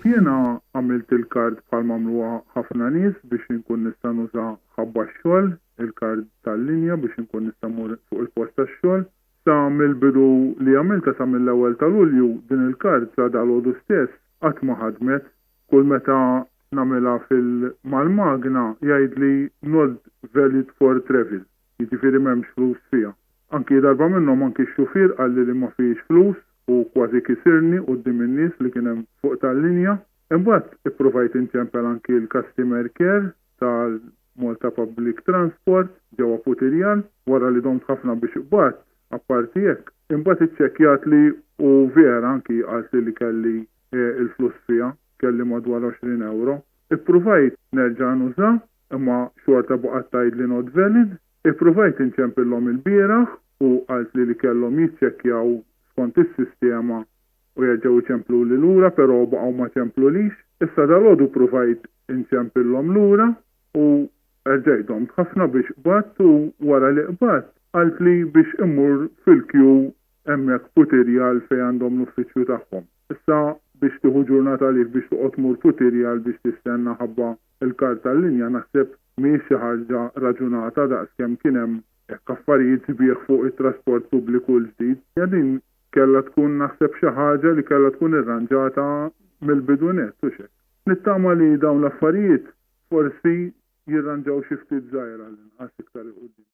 Jiena għamilt il-kard bħal mamluha ħafna nies biex inkun nista' nuża ħabba x-xogħol, il-kard tal-linja biex inkun nista' mmur fuq il-post tax-xogħol. Sa mill-bidu li għamilta sa mill-ewwel ta' Lulju din il-kard sa dal-għodu stess qatt ma ħadmet. Kull meta nagħmilha mal-magna jgħidli not valid for travel, jiġifieri m'hemmx flus fiha. Anki darba minnhom anki x-xufier qalli li ma fiex flus u kważi kisirni quddiem in-nies li kien hemm fuq tal-linja. Imbagħad ippruvajt inċempel anki l-customer care tal-Malta Public Transport ġewwa Putirjan wara li domt ħafna biex iqbad apparti hekk. Imbagħad iċċekkjat li u vera anki qalt li kelli il-flus fiha, kelli madwar 20 euro. Ippruvajt nerġa' nuża imma xorta baqgħet tgħidli not valid. Ippruvajt inċempilhom il-bieraħ u qalt li kellhom jiċċekkjaw skont is-sistema u jerġgħu jċemplu li lura, però baqgħu ma ċemplulix. Issa dalgħodu provajt inċempilhom lura u rġejthom ħafna biex qbadt u wara li qbadt qalt li biex immur fil-kju hemmhekk Putirjal fejn għandhom l-uffiċċju tagħhom. Issa biex tieħu ġurnata għalik biex toqgħod tmur Putirjal biex tistenna ħabba il-kard tal-linja naħseb mhix xi ħaġa raġunata daqskemm kien hemm hekk affarijiet sbieħ fuq it-trasport pubbliku l-ġdid. Din kellha tkun naħseb xi ħaġa li kellha tkun irranġata mill-bidu nett u xek. Nittama li dawn l-affarijiet forsi jirranġaw xi ftit żgħira l-inqas iktar il-qudiem.